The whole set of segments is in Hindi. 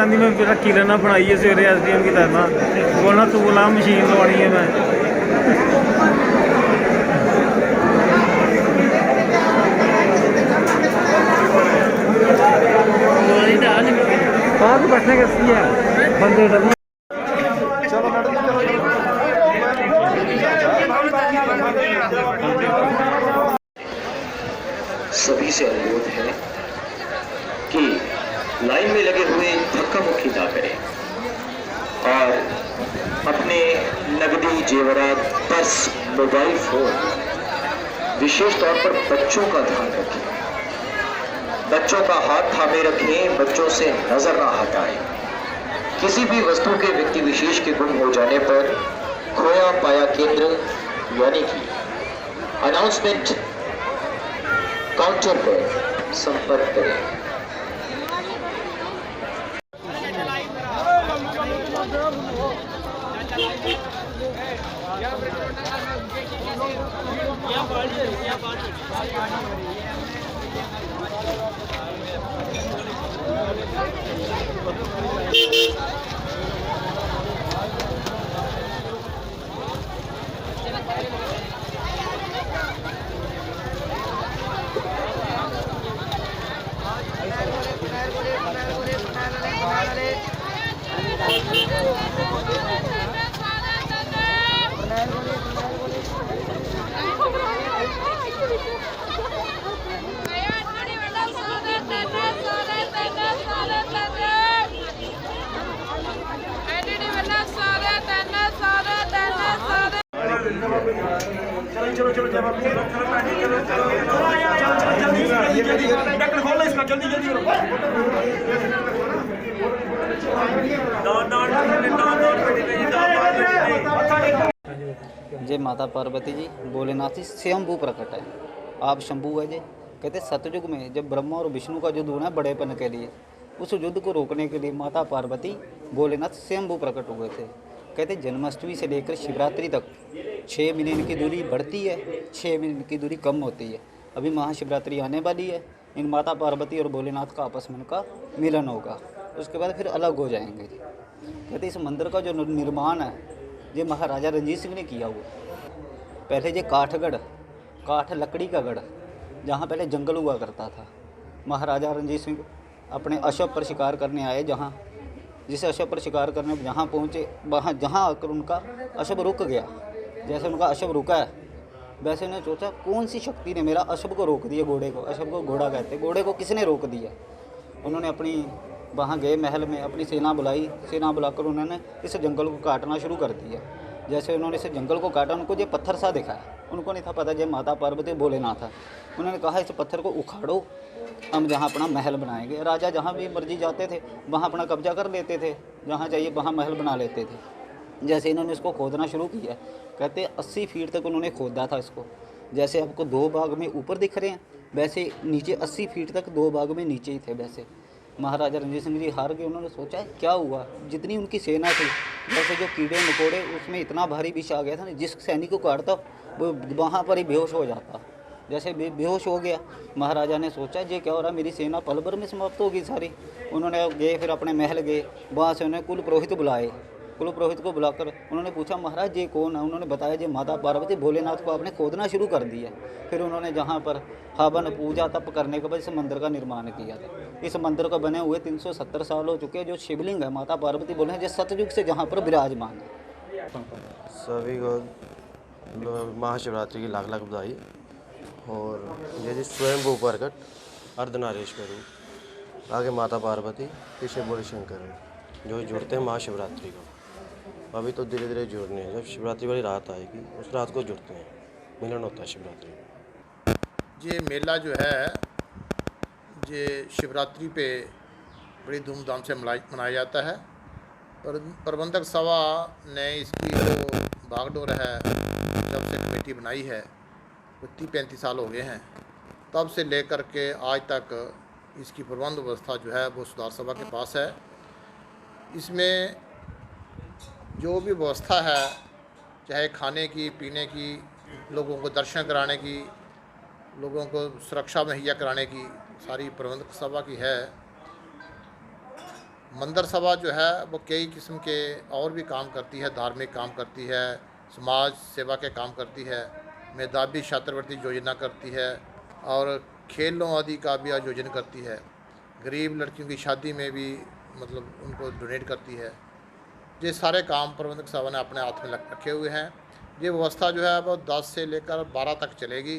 आंदी मैं रखी लेना बनाई है सवेरे SDM की तरह बोलना तू बोला मशीन लवानी है मैं तो बैठने कैसी है बंदे चलो सभी से अनुरोध है कि लाइन में लगे हुए धक्का मुक्की ना करें और अपने नकदी जेवरात पर्स मोबाइल फोन विशेष तौर पर बच्चों का ध्यान रखें। बच्चों का हाथ थामे रखें, बच्चों से नजर ना हटाएं। किसी भी वस्तु के व्यक्ति विशेष के गुम हो जाने पर खोया पाया केंद्र यानी कि अनाउंसमेंट काउंटर पर संपर्क करें। चलो चलो जल्दी खोलो इसका जल्दी जल्दी जय माता पार्वती जी भोलेनाथ जी स्वयंभू प्रकट है। आप शंभू है जी। कहते सतयुग में जब ब्रह्मा और विष्णु का युद्ध होना बड़ेपन के लिए, उस युद्ध को रोकने के लिए माता पार्वती भोलेनाथ स्वयंभू प्रकट हुए थे। कहते जन्माष्टमी से लेकर शिवरात्रि तक 6 महीने की दूरी बढ़ती है, 6 महीने की दूरी कम होती है। अभी महाशिवरात्रि आने वाली है। इन माता पार्वती और भोलेनाथ का आपस में उनका मिलन होगा, उसके बाद फिर अलग हो जाएंगे। कहते इस मंदिर का जो निर्माण है ये महाराजा रणजीत सिंह ने किया हुआ। पहले ये काठगढ़, काठ लकड़ी का गढ़, जहाँ पहले जंगल हुआ करता था। महाराजा रणजीत सिंह अपने अशव पर शिकार करने आए, जहाँ जिसे अशव पर शिकार करने जहाँ पहुँचे, वहाँ जहाँ आकर उनका अशव रुक गया। जैसे उनका अशव रुका है वैसे उन्होंने सोचा कौन सी शक्ति ने मेरा अशव को रोक दिया। घोड़े को, अशव को घोड़ा कहते, घोड़े को किसने रोक दिया। उन्होंने अपनी वहाँ गए महल में, अपनी सेना बुलाई, सेना बुलाकर उन्होंने इस जंगल को काटना शुरू कर दिया। जैसे उन्होंने इस जंगल को काटा, उनको ये पत्थर सा दिखा। उनको नहीं था पता ये माता पार्वती भोलेनाथ है। उन्होंने कहा इस पत्थर को उखाड़ो, हम जहाँ अपना महल बनाएंगे। राजा जहाँ भी मर्जी जाते थे वहाँ अपना कब्जा कर लेते थे, जहाँ चाहिए वहाँ महल बना लेते थे। जैसे इन्होंने इसको खोदना शुरू किया, कहते 80 फीट तक उन्होंने खोदा था इसको। जैसे आपको 2 भाग में ऊपर दिख रहे हैं, वैसे नीचे 80 फीट तक 2 भाग में नीचे ही थे। वैसे महाराजा रणजीत सिंह जी हार गए। उन्होंने सोचा क्या हुआ, जितनी उनकी सेना थी, जैसे जो कीड़े मकोड़े, उसमें इतना भारी विष आ गया था ना, जिस सैनिक को काटता वो वहाँ पर ही बेहोश हो जाता। जैसे बेहोश हो गया, महाराजा ने सोचा ये क्या हो रहा, मेरी सेना पल भर में समाप्त होगी सारी। उन्होंने गए, फिर अपने महल गए, वहाँ से उन्होंने कुल पुरोहित बुलाए। कुल पुरोहित को बुलाकर उन्होंने पूछा महाराज ये कौन है। उन्होंने बताया ये माता पार्वती भोलेनाथ को आपने खोदना शुरू कर दिया। फिर उन्होंने जहाँ पर हवन पूजा तप करने के बाद इस मंदिर का निर्माण किया था। इस मंदिर को बने हुए 370 साल हो चुके हैं। जो शिवलिंग है माता पार्वती भोलेनाथ जो सतयुग से जहाँ पर विराजमान है। सभी को महाशिवरात्रि की लाख लाख बधाई। और ये स्वयंभू प्रकट अर्धनारीश्वर आगे माता पार्वती पीछे बोले शंकर जो जुड़ते हैं महाशिवरात्रि को। अभी तो धीरे धीरे जुड़ने हैं, जब शिवरात्रि वाली रात आएगी उस रात को जुड़ते हैं, मिलन होता है शिवरात्रि। ये मेला जो है ये शिवरात्रि पे बड़ी धूमधाम से मनाया जाता है। प्रबंधक सभा ने इसकी जो भागडोर है, जब से कमेटी बनाई है वो 30-35 साल हो गए हैं, तब से लेकर के आज तक इसकी प्रबंध व्यवस्था जो है वो सुधार सभा के पास है। इसमें जो भी व्यवस्था है, चाहे खाने की, पीने की, लोगों को दर्शन कराने की, लोगों को सुरक्षा मुहैया कराने की, सारी प्रबंधक सभा की है। मंदिर सभा जो है वो कई किस्म के और भी काम करती है, धार्मिक काम करती है, समाज सेवा के काम करती है, मेधावी छात्रवृत्ति योजना करती है और खेलों आदि का भी आयोजन करती है। गरीब लड़कियों की शादी में भी मतलब उनको डोनेट करती है। ये सारे काम प्रबंधक सभा ने अपने हाथ में रखे हुए हैं। ये व्यवस्था जो है वो 10 से लेकर 12 तक चलेगी।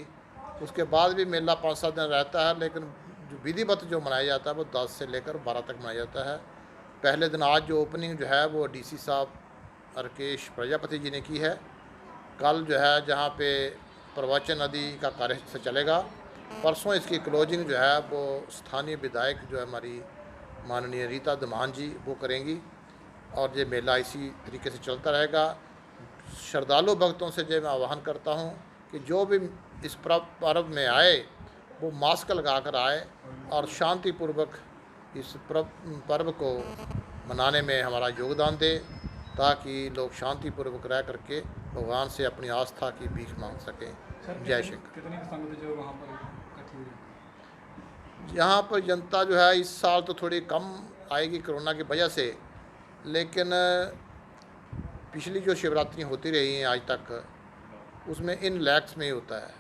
उसके बाद भी मेला 5-7 दिन रहता है, लेकिन जो विधिवत जो मनाया जाता है वो 10 से लेकर 12 तक मनाया जाता है। पहले दिन आज जो ओपनिंग जो है वो डीसी साहब राकेश प्रजापति जी ने की है। कल जो है जहाँ पे प्रवचन आदि का कार्य से चलेगा, परसों इसकी क्लोजिंग जो है वो स्थानीय विधायक जो है हमारी माननीय रीता धमान जी वो करेंगी और ये मेला इसी तरीके से चलता रहेगा। श्रद्धालु भक्तों से जो मैं आह्वान करता हूँ कि जो भी इस पर्व में आए वो मास्क लगा कर आए और शांतिपूर्वक इस पर्व को मनाने में हमारा योगदान दे, ताकि लोग शांतिपूर्वक रह करके भगवान से अपनी आस्था की भीख मांग सकें। जय शंकर। कितनी संगत जो वहाँ पर इकट्ठी हुई? यहाँ पर जनता जो है इस साल तो थोड़ी कम आएगी कोरोना की वजह से, लेकिन पिछली जो शिवरात्रि होती रही हैं आज तक उसमें इन लैक्स में ही होता है।